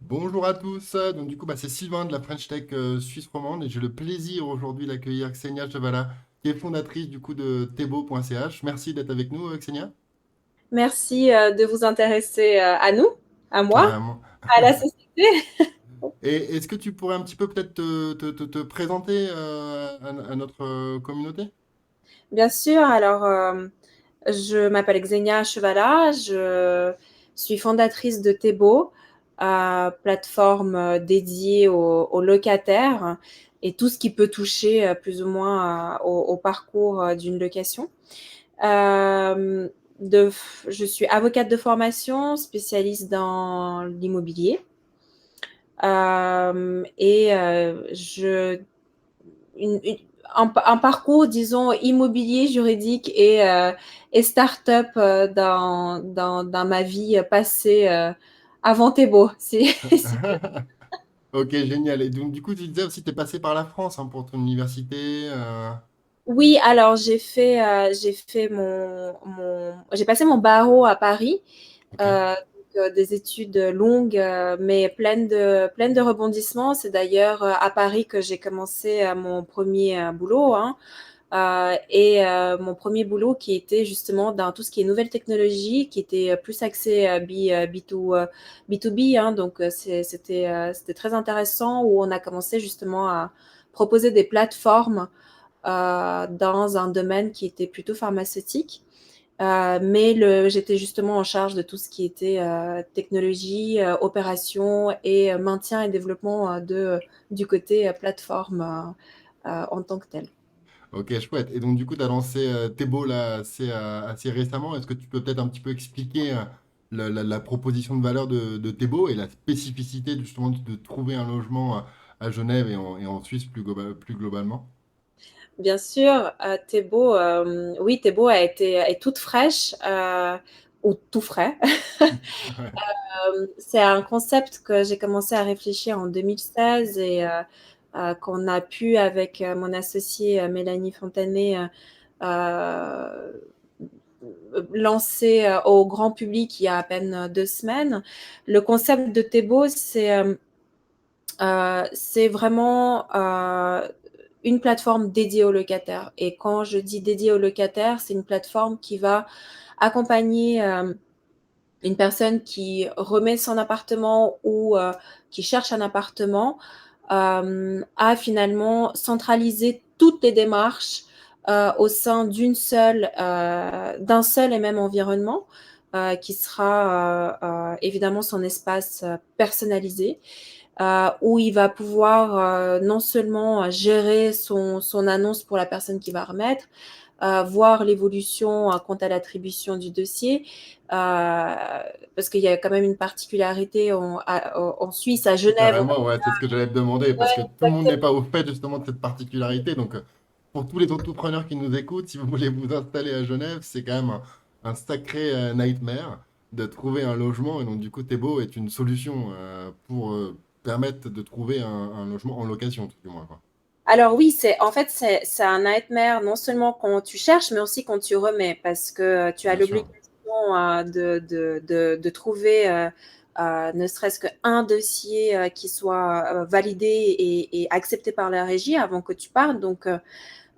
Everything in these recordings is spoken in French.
Bonjour à tous. Donc du coup, c'est Sylvain de la French Tech Suisse romande et j'ai le plaisir aujourd'hui d'accueillir Xenia Chevala, qui est fondatrice du coup de Tebo.ch. Merci d'être avec nous, Xenia. Merci de vous intéresser à nous, à moi, Carrément. à la société. Et est-ce que tu pourrais un petit peu peut-être te présenter à notre communauté? Bien sûr, alors je m'appelle Xenia Chevala, je suis fondatrice de Tebo, plateforme dédiée aux locataires et tout ce qui peut toucher plus ou moins au parcours d'une location. Euh, de, je suis avocate de formation, spécialiste dans l'immobilier. Je une, une- un parcours, disons, immobilier, juridique et start-up dans ma vie passée avant Thébault. Ok, génial. Et donc du coup, tu disais aussi que tu es passé par la France hein, pour ton université. Oui, alors j'ai passé mon barreau à Paris, Ok. des études longues, mais pleines de rebondissements. C'est d'ailleurs à Paris que j'ai commencé mon premier boulot, hein. Mon premier boulot qui était justement dans tout ce qui est nouvelles technologies, qui était plus axé B2B, hein. Donc, c'était très intéressant où on a commencé justement à proposer des plateformes dans un domaine qui était plutôt pharmaceutique. J'étais justement en charge de tout ce qui était technologie, opération et maintien et développement du côté plateforme en tant que tel. Ok, chouette. Et donc, du coup, tu as lancé Tebo là assez récemment. Est-ce que tu peux peut-être un petit peu expliquer la proposition de valeur de Tebo et la spécificité justement de trouver un logement à Genève et en Suisse plus globalement? Bien sûr, Thébault, oui, Thébault est toute fraîche ou tout frais. C'est un concept que j'ai commencé à réfléchir en 2016 qu'on a pu, avec mon associée Mélanie Fontanet, euh, lancer au grand public il y a à peine 2 semaines. Le concept de Thébault, c'est vraiment une plateforme dédiée aux locataires. Et quand je dis dédiée aux locataires, c'est une plateforme qui va accompagner une personne qui remet son appartement ou qui cherche un appartement à finalement centraliser toutes les démarches d'un seul et même environnement qui sera évidemment son espace personnalisé où il va pouvoir non seulement gérer son annonce pour la personne qui va remettre, voir l'évolution quant à l'attribution du dossier, parce qu'il y a quand même une particularité en Suisse, à Genève. Carrément, ouais, c'est ce que j'allais te demander parce que tout le monde n'est pas au fait justement de cette particularité. Donc, pour tous les entrepreneurs qui nous écoutent, si vous voulez vous installer à Genève, c'est quand même un sacré nightmare de trouver un logement. Et donc, du coup, Tebo est une solution pour permettre de trouver un logement en location, tout du moins, quoi. Alors oui, c'est un nightmare non seulement quand tu cherches, mais aussi quand tu remets, parce que tu as Bien sûr. l'obligation de trouver ne serait-ce qu'un dossier qui soit validé et accepté par la régie avant que tu partes. Donc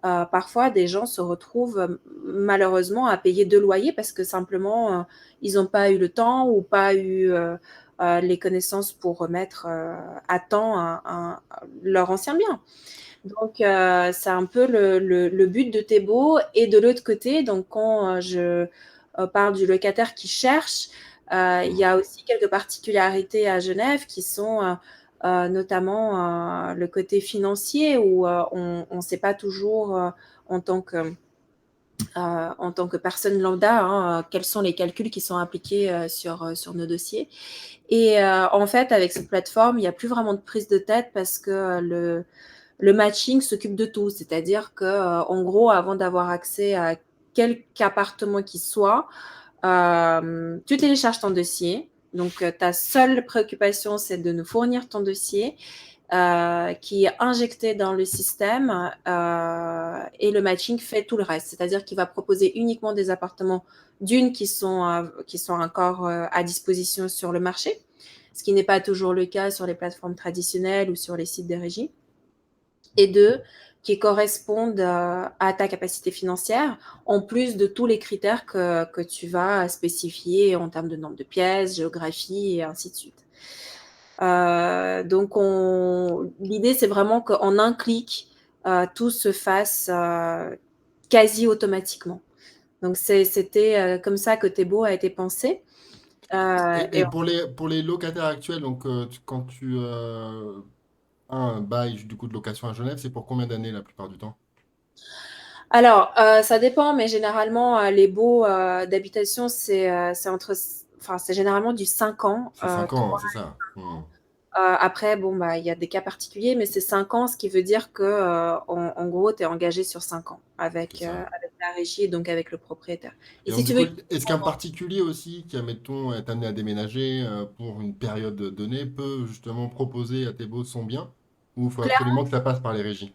parfois, des gens se retrouvent malheureusement à payer 2 loyers parce que simplement ils n'ont pas eu le temps ou pas eu les connaissances pour remettre à temps leur ancien bien. Donc, c'est un peu le but de Thébault. Et de l'autre côté, donc quand je parle du locataire qui cherche, il y Mhm. a aussi quelques particularités à Genève qui sont notamment le côté financier où on ne sait pas toujours en tant que, en tant que personne lambda, hein, quels sont les calculs qui sont appliqués sur nos dossiers. Et en fait, avec cette plateforme, il n'y a plus vraiment de prise de tête parce que le matching s'occupe de tout. C'est-à-dire que, en gros, avant d'avoir accès à quelque appartement qui soit, tu télécharges ton dossier. Donc, ta seule préoccupation, c'est de nous fournir ton dossier qui est injecté dans le système et le matching fait tout le reste. C'est-à-dire qu'il va proposer uniquement des appartements qui sont encore à disposition sur le marché. ce qui n'est pas toujours le cas sur les plateformes traditionnelles ou sur les sites des régies. Et 2, qui correspondent à ta capacité financière, en plus de tous les critères que tu vas spécifier en termes de nombre de pièces, géographie et ainsi de suite. Donc l'idée, c'est vraiment qu'en un clic, tout se fasse quasi automatiquement. Donc c'était comme ça que Thébo a été pensé. Et Et pour les locataires actuels, donc quand tu as un bail du coup de location à Genève, c'est pour combien d'années la plupart du temps? alors, ça dépend, mais généralement, les baux d'habitation, c'est généralement du 5 ans. C'est 5 ans, hein, c'est ça. Après, bon, bah, il y a des cas particuliers, mais c'est 5 ans, ce qui veut dire que, en gros, tu es engagé sur 5 ans C'est avec, ça. avec la régie et donc avec le propriétaire. Et Et si donc, du tu coup, veux, est-ce qu'un particulier aussi, qui, admettons, est amené à déménager pour une période donnée, peut justement proposer à Thébault son bien? Ou il faut absolument que ça passe par les régies?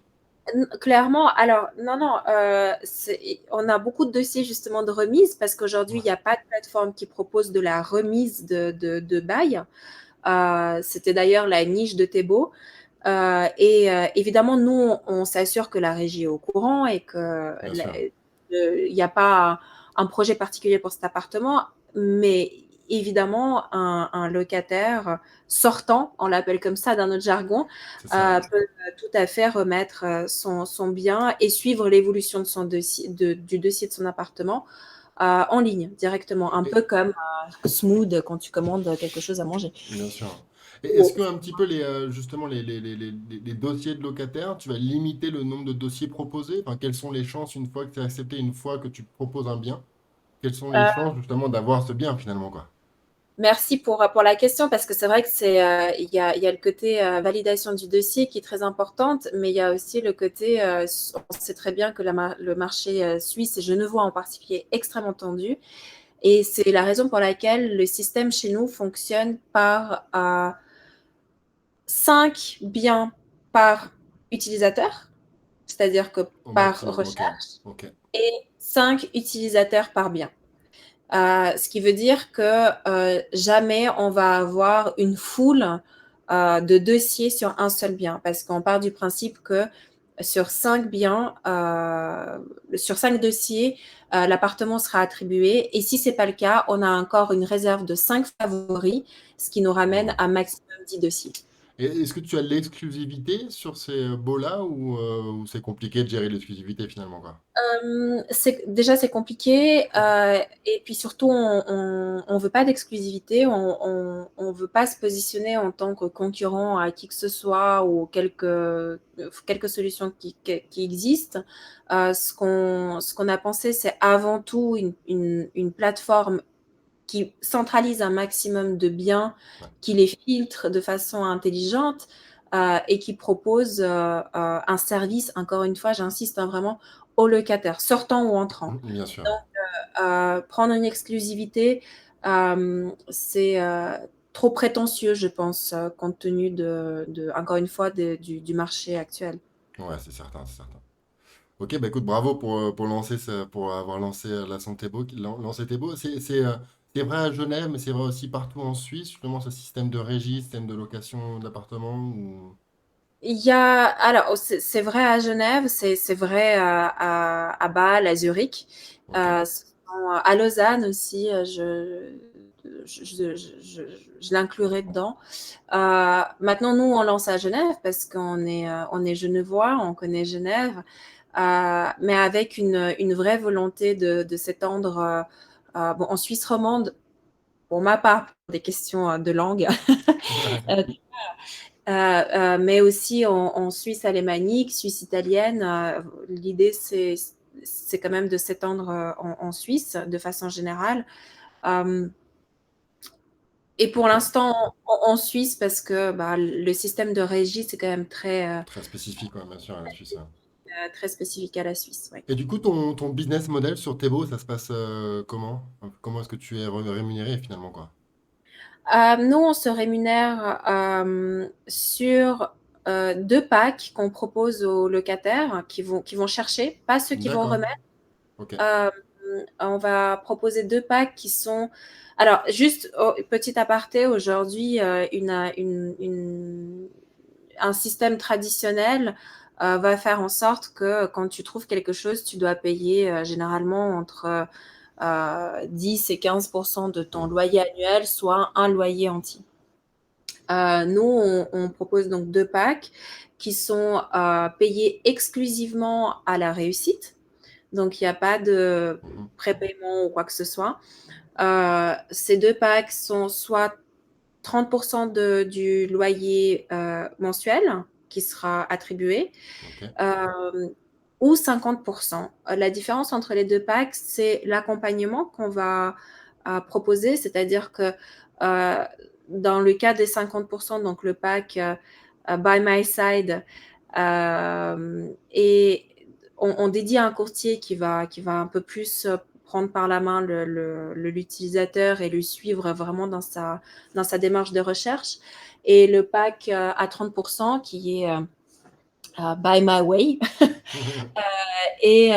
clairement, alors, non, non, on a beaucoup de dossiers justement de remise parce qu'aujourd'hui, il Ouais, n'y a pas de plateforme qui propose de la remise de bail. C'était d'ailleurs la niche de Thébault. Évidemment, nous, on s'assure que la régie est au courant et que bien sûr. il n'y a pas un projet particulier pour cet appartement, mais évidemment, un locataire sortant, on l'appelle comme ça dans notre jargon, C'est ça. peut tout à fait remettre son bien et suivre l'évolution de son dossier, du dossier de son appartement en ligne directement, un peu Et, comme Smooth quand tu commandes quelque chose à manger. bien sûr. Et est-ce que un petit peu justement les dossiers de locataires, tu vas limiter le nombre de dossiers proposés? Enfin, quelles sont les chances une fois que tu es accepté, une fois que tu proposes un bien? Quelles sont les chances justement d'avoir ce bien finalement, quoi? Merci pour la question parce que c'est vrai que il y a le côté validation du dossier qui est très importante, mais il y a aussi le côté, on sait très bien que le marché suisse et genevois en particulier est extrêmement tendu. Et c'est la raison pour laquelle le système chez nous fonctionne par 5 biens par utilisateur, c'est-à-dire que Au par maximum, ok. recherche, Ok. et 5 utilisateurs par bien. Ce qui veut dire que jamais on va avoir une foule de dossiers sur un seul bien, parce qu'on part du principe que sur 5 biens, sur 5 dossiers, l'appartement sera attribué. Et si ce n'est pas le cas, on a encore une réserve de 5 favoris, ce qui nous ramène Hmm. à maximum 10 dossiers. Et est-ce que tu as l'exclusivité sur ces baux-là ou c'est compliqué de gérer l'exclusivité finalement, quoi? Déjà, c'est compliqué. Et puis surtout, on veut pas d'exclusivité. On veut pas se positionner en tant que concurrent à qui que ce soit ou quelques solutions qui existent. Ce qu'on a pensé, c'est avant tout une plateforme qui centralise un maximum de biens, Ouais. qui les filtre de façon intelligente et qui propose un service, encore une fois, j'insiste vraiment, aux locataires, sortants ou entrants. Bien sûr. Donc, prendre une exclusivité, c'est trop prétentieux, je pense, compte tenu encore une fois, du marché actuel. Ouais, c'est certain, c'est certain. Ok, bah écoute, bravo pour lancer pour avoir lancé la Santé Beau, lancé Thébault. C'est vrai à Genève, mais c'est vrai aussi partout en Suisse, justement, ce système de régie, système de location d'appartements ou... Alors, c'est vrai à Genève, c'est vrai à Bâle, à Zurich, Ok. à Lausanne aussi, je l'inclurai dedans. Maintenant, nous, on lance à Genève parce on est genevois, on connaît Genève, mais avec une vraie volonté de s'étendre bon, en Suisse romande, pour ma part, pour des questions de langue, euh, mais aussi en Suisse alémanique, Suisse italienne. L'idée, c'est quand même de s'étendre en Suisse de façon générale. Euh, et pour Ok. l'instant, en Suisse, parce que bah, le système de régie, c'est quand même Très spécifique, ouais, bien sûr, à la Suisse. Ouais. très spécifique à la Suisse. Ouais. Et du coup, ton business model sur Thébault, ça se passe comment? Comment est-ce que tu es rémunéré finalement, quoi? Nous, on se rémunère sur 2 packs qu'on propose aux locataires qui vont chercher, pas ceux qui vont D'accord. remettre. Ok. Euh, on va proposer 2 packs qui sont... Alors, juste petit aparté, aujourd'hui, un système traditionnel va faire en sorte que quand tu trouves quelque chose, tu dois payer généralement entre 10 et 15% de ton Mhm. loyer annuel, soit un loyer entier. Nous, on propose donc 2 packs qui sont payés exclusivement à la réussite. Donc, il n'y a pas de Mhm. prépaiement ou quoi que ce soit. Ces 2 packs sont soit 30% du loyer mensuel qui sera attribué Ok. euh, ou 50%. La différence entre les 2 packs, c'est l'accompagnement qu'on va proposer, c'est-à-dire que euh, dans le cas des 50%, donc le pack By My Side, et on dédie un courtier qui va un peu plus prendre par la main l'utilisateur et le suivre vraiment dans sa démarche de recherche. Et le pack à 30% qui est By My Way, et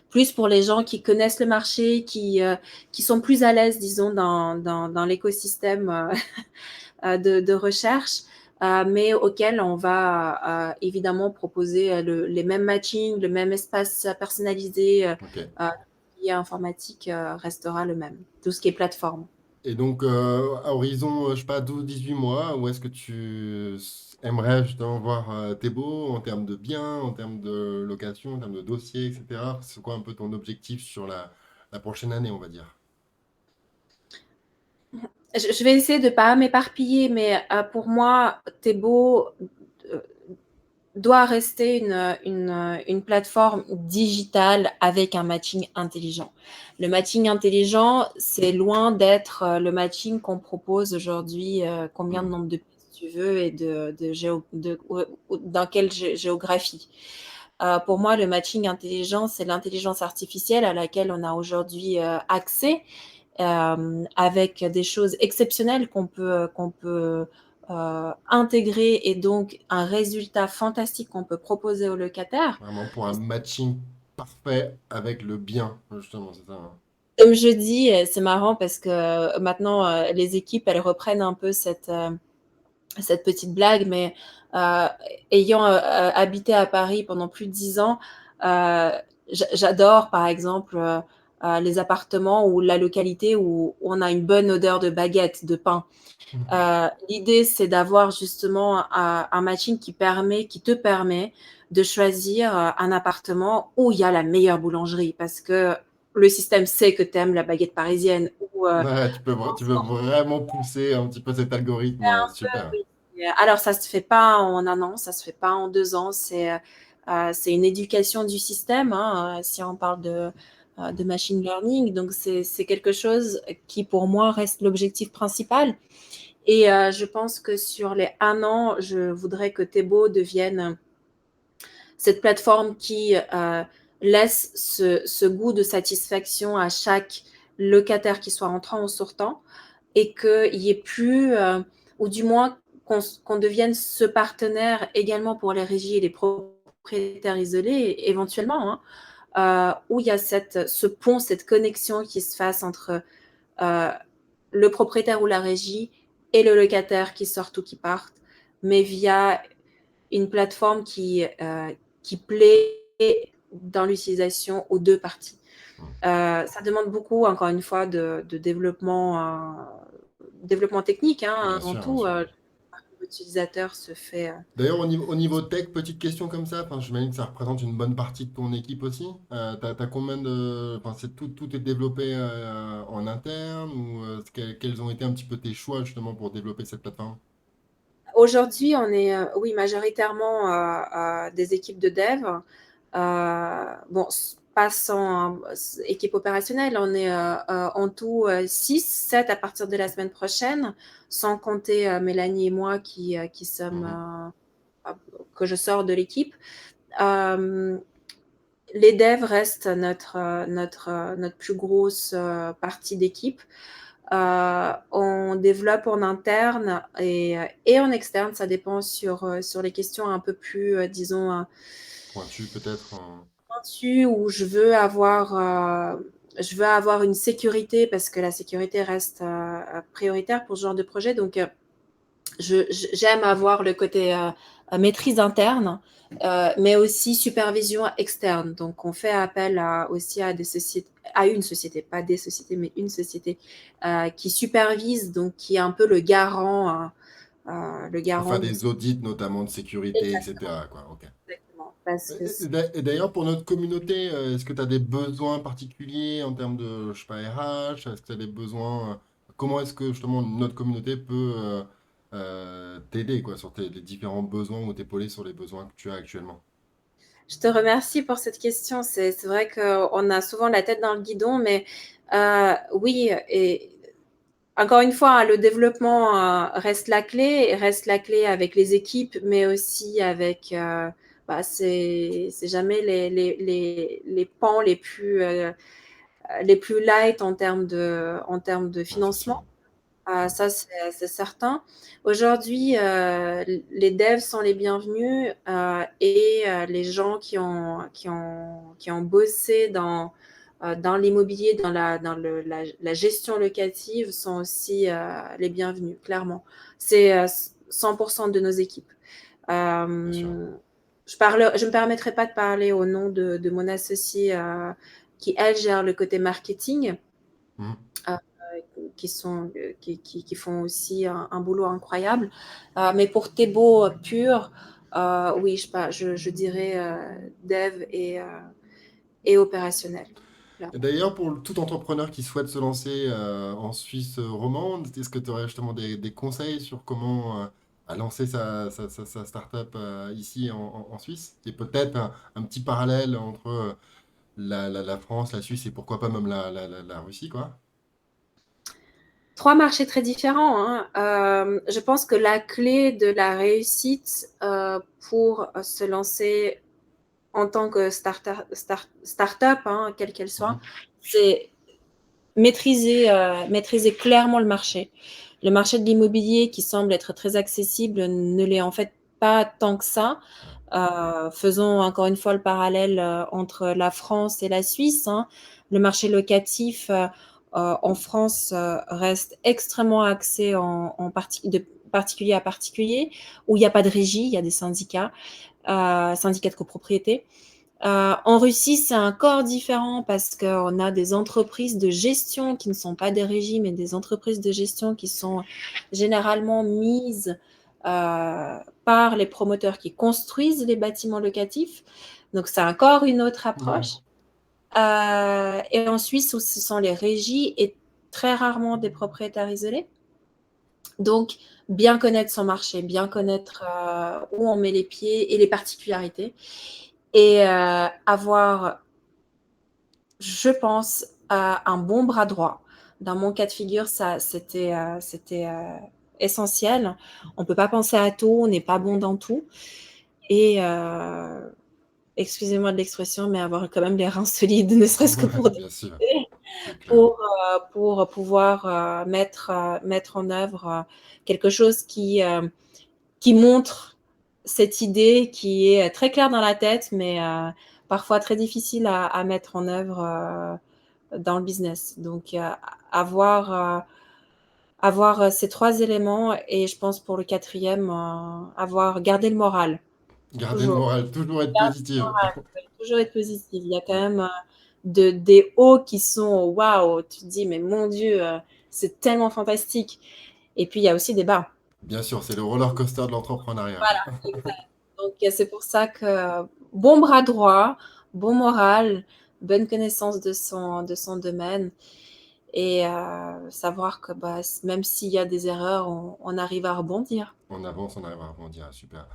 plus pour les gens qui connaissent le marché, qui sont plus à l'aise, disons, dans l'écosystème de recherche, mais auquel on va évidemment proposer les mêmes matchings, le même espace personnalisé. Ok. Tout ce qui est informatique restera le même, tout ce qui est plateforme. Et donc, à horizon, je sais pas, 12-18 mois, où est-ce que tu aimerais justement voir Thébault en termes de biens, en termes de location, en termes de dossiers, etc. C'est quoi un peu ton objectif sur la prochaine année, on va dire? Je vais essayer de ne pas m'éparpiller, mais pour moi, Thébault euh, doit rester une plateforme digitale avec un matching intelligent. Le matching intelligent, c'est loin d'être le matching qu'on propose aujourd'hui, combien de Hmm. nombre de pistes tu veux et dans quelle géographie. Pour moi, le matching intelligent, c'est l'intelligence artificielle à laquelle on a aujourd'hui accès, avec des choses exceptionnelles qu'on peut intégrer, et donc un résultat fantastique qu'on peut proposer aux locataires. Vraiment pour un matching parfait avec le bien, justement, c'est ça, hein. Comme je dis, c'est marrant parce que maintenant, les équipes, elles reprennent un peu cette petite blague, mais euh, ayant habité à Paris pendant plus de 10 ans, euh, j'adore par exemple les appartements ou la localité où on a une bonne odeur de baguette, de pain. L'idée, c'est d'avoir justement un matching qui te permet de choisir un appartement où il y a la meilleure boulangerie, parce que le système sait que tu aimes la baguette parisienne. Ou Ouais, tu veux vraiment pousser un petit peu cet algorithme, super. oui. Alors, ça se fait pas en un an, ça se fait pas en 2 ans. C'est une éducation du système, hein, si on parle de machine learning. Donc, c'est quelque chose qui, pour moi, reste l'objectif principal. Et je pense que sur les 1 an, je voudrais que Thébault devienne cette plateforme qui laisse ce goût de satisfaction à chaque locataire, qui soit entrant ou sortant, et qu'il n'y ait plus, ou du moins qu'on devienne ce partenaire également pour les régies et les propriétaires isolés, éventuellement, où il y a ce pont, cette connexion qui se fasse entre euh, le propriétaire ou la régie et le locataire qui sortent ou qui partent, mais via une plateforme qui plaît dans l'utilisation aux 2 parties. Ça demande beaucoup, encore une fois, de développement technique, hein, Bien avant sûr, bien tout. sûr. L'utilisateur se fait. D'ailleurs, au niveau tech, petite question comme ça, enfin, j'imagine que ça représente une bonne partie de ton équipe aussi. T'as combien de... Enfin, tout est développé en interne ou quels ont été un petit peu tes choix justement pour développer cette plateforme? Aujourd'hui, on est, oui, majoritairement des équipes de dev. Bon, pas sans équipe opérationnelle, on est en tout 6, 7 à partir de la semaine prochaine, sans compter Mélanie et moi qui sommes, Mhm. que je sors de l'équipe. Euh, les devs restent notre plus grosse partie d'équipe. On développe en interne et en externe, ça dépend sur les questions un peu plus, disons, Pointu peut-être. pointues, où je veux avoir je veux avoir une sécurité parce que la sécurité reste prioritaire pour ce genre de projet. Donc, j'aime avoir le côté maîtrise interne, mais aussi supervision externe. Donc, on fait appel aussi à des sociétés, à une société, pas des sociétés, mais une société qui supervise, donc qui est un peu le garant. Le Pour faire garant de des audits, notamment de sécurité, exactement, etc., quoi. Ok. exactement. Parce que Et d'ailleurs, pour notre communauté, est-ce que tu as des besoins particuliers en termes de, je sais pas, RH? Est-ce que tu as des besoins? Comment est-ce que justement notre communauté peut t'aider quoi, sur les différents besoins ou t'épauler sur les besoins que tu as actuellement? je te remercie pour cette question. C'est vrai qu'on a souvent la tête dans le guidon, mais oui, et encore une fois, hein, le développement reste la clé, et reste la clé avec les équipes, mais aussi avec, c'est jamais les pans les plus light en termes de Ouais, c'est sûr. financement. Ça, c'est certain. Aujourd'hui, les devs sont les bienvenus et les gens qui ont bossé dans l'immobilier, la gestion locative sont aussi les bienvenus, clairement. C'est 100% de nos équipes. Bien sûr. Je me permettrai pas de parler au nom de mon associé qui, elle, gère le côté marketing. Mhm. Euh, qui font aussi un boulot incroyable. Mais pour Thébault pur, oui, je dirais dev et opérationnel. Et Clairement. d'ailleurs, pour tout entrepreneur qui souhaite se lancer en Suisse romande, est-ce que tu aurais justement des conseils sur comment à lancer sa start-up ici en Suisse? Et peut-être un petit parallèle entre la France, la Suisse et pourquoi pas même la Russie, quoi. Trois marchés très différents, hein. Je pense que la clé de la réussite pour se lancer en tant que start-up, hein, quelle qu'elle soit, Mhm. c'est maîtriser clairement le marché. Le marché de l'immobilier, qui semble être très accessible, ne l'est en fait pas tant que ça. Faisons encore une fois le parallèle entre la France et la Suisse, hein. Le marché locatif en France reste extrêmement axé de particulier à particulier, où il n'y a pas de régie, il y a des syndicats de copropriété. En Russie, c'est encore différent parce qu'on a des entreprises de gestion qui ne sont pas des régimes, mais des entreprises de gestion qui sont généralement mises par les promoteurs qui construisent les bâtiments locatifs. Donc, c'est encore une autre Ouais. approche. Et en Suisse, où ce sont les régies et très rarement des propriétaires isolés. Donc, bien connaître son marché, bien connaître où on met les pieds et les particularités. Et avoir, je pense, un bon bras droit. Dans mon cas de figure, ça, c'était essentiel. On ne peut pas penser à tout, on n'est pas bon dans tout. Et excusez-moi de l'expression, mais avoir quand même les reins solides, ne serait-ce que Ouais, pour bien sûr, débuter, c'est clair. pour pouvoir mettre en œuvre quelque chose qui montre cette idée qui est très claire dans la tête, mais parfois très difficile à mettre en œuvre dans le business. Donc, avoir, avoir ces trois éléments et je pense pour le quatrième, avoir gardé le moral. Garder le Toujours. moral, toujours être Garder le positive. moral, ouais, toujours être positif. Il y a quand même des hauts qui sont waouh, tu te dis, mais mon Dieu, c'est tellement fantastique. Et puis, il y a aussi des bas. Bien sûr, c'est le roller coaster de l'entrepreneuriat. Voilà, exact. Donc, c'est pour ça que bon bras droit, bon moral, bonne connaissance de son domaine et savoir que même s'il y a des erreurs, on arrive à rebondir. On avance, on arrive à rebondir. Super.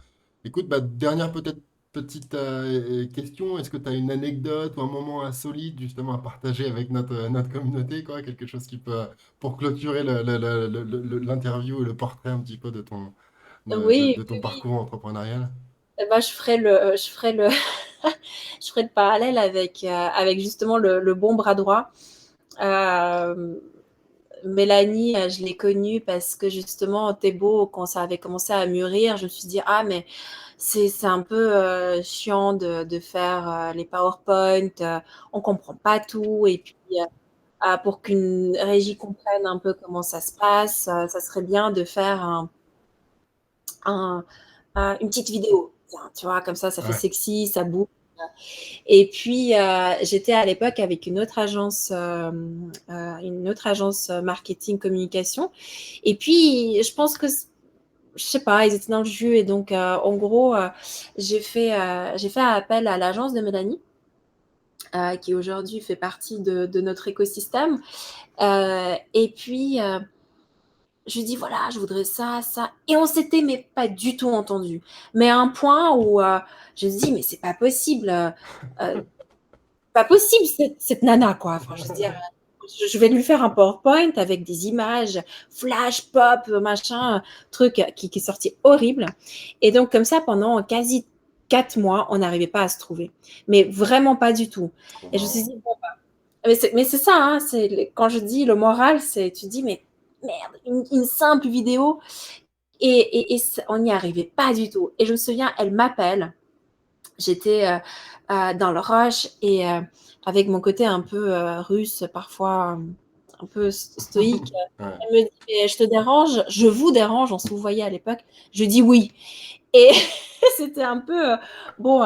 Écoute, dernière peut-être petite question. Est-ce que tu as une anecdote ou un moment insolite justement à partager avec notre communauté, quoi? Quelque chose qui peut, pour clôturer l'interview et le portrait un petit peu Oui, de ton oui, oui. parcours entrepreneurial? Eh ben, je ferai le parallèle avec justement le bon bras droit. Euh, Mélanie, je l'ai connue parce que justement, Thébault, quand ça avait commencé à mûrir, je me suis dit, ah, mais c'est un peu chiant de faire les PowerPoint, on comprend pas tout, et puis pour qu'une régie comprenne un peu comment ça se passe, ça serait bien de faire un, une petite vidéo. Tiens, tu vois, comme ça fait Ouais, sexy, ça bouge. Et puis, j'étais à l'époque avec une autre agence marketing communication. Et puis, je pense que, je sais pas, ils étaient dans le jus. Et donc, en gros, j'ai fait appel à l'agence de Mélanie, qui aujourd'hui fait partie de notre écosystème. Et puis, je lui dis, voilà, je voudrais ça, ça. Et on s'était, mais pas du tout entendu. Mais à un point où je me dis, mais c'est pas possible. Pas possible, cette nana, quoi. Enfin, je veux dire, je vais lui faire un PowerPoint avec des images, flash, pop, machin, truc qui est sorti horrible. Et donc, comme ça, pendant quasi 4 mois, on n'arrivait pas à se trouver. Mais vraiment pas du tout. trop Et je me suis marrant. dit, bon, mais c'est ça, hein, quand je dis le moral, c'est, tu dis, mais merde, une simple vidéo, et on n'y arrivait pas du tout. Et je me souviens, elle m'appelle. J'étais dans le rush, et avec mon côté un peu russe, parfois un peu stoïque, Ouais. elle me dit, mais je te dérange, je vous dérange, on se vous voyait à l'époque. Je dis oui. Et c'était un peu, bon,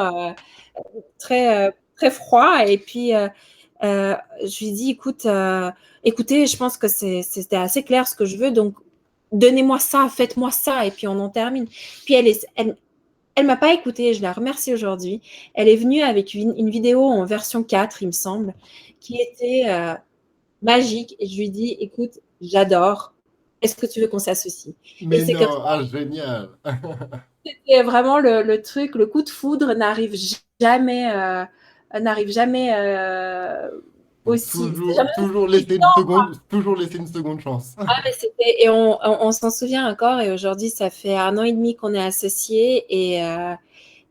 très froid. Et puis, je lui dis, écoutez, je pense que c'était assez clair ce que je veux, donc donnez-moi ça, faites-moi ça, et puis on en termine. Puis elle m'a pas écoutée, je la remercie aujourd'hui. Elle est venue avec une vidéo en version 4, il me semble, qui était magique. Et je lui dis, écoute, j'adore. Est-ce que tu veux qu'on s'associe? Et Mais c'est comme non, ah, génial. c'est vraiment le truc, le coup de foudre jamais, n'arrive jamais aussi. C'est jamais aussi évident. Toujours laisser une seconde chance. Ah, mais et on s'en souvient encore. Et aujourd'hui, ça fait 1 an et demi qu'on est associés.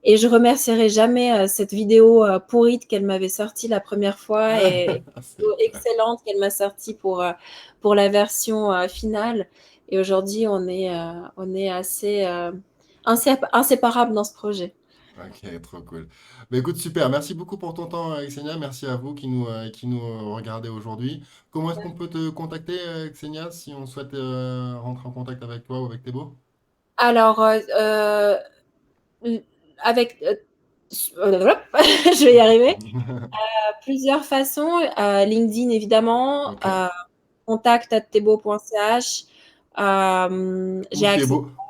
Et je remercierai jamais cette vidéo pourrite qu'elle m'avait sortie la première fois, et C'est clair. excellente qu'elle m'a sortie pour la version finale. Et aujourd'hui, on est assez inséparables dans ce projet. Ok, trop cool. Mais écoute, super. Merci beaucoup pour ton temps, Xenia. Merci à vous qui nous regardez aujourd'hui. Comment est-ce qu'on peut te contacter, Xenia, si on souhaite rentrer en contact avec toi ou avec Thébault? Alors, avec, je vais y arriver. Plusieurs façons. LinkedIn, évidemment. Ok. Contact@tebo.ch. J'ai accès.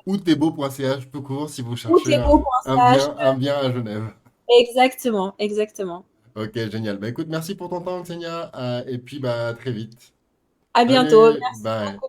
Ou Thébault.ch tout court si vous Ou cherchez tebo.ch. un bien à Genève. Exactement, exactement. Ok, génial. Bah écoute, merci pour ton temps, Xenia. Et puis, bah, à très vite. À bientôt. Salut, Merci bye. beaucoup.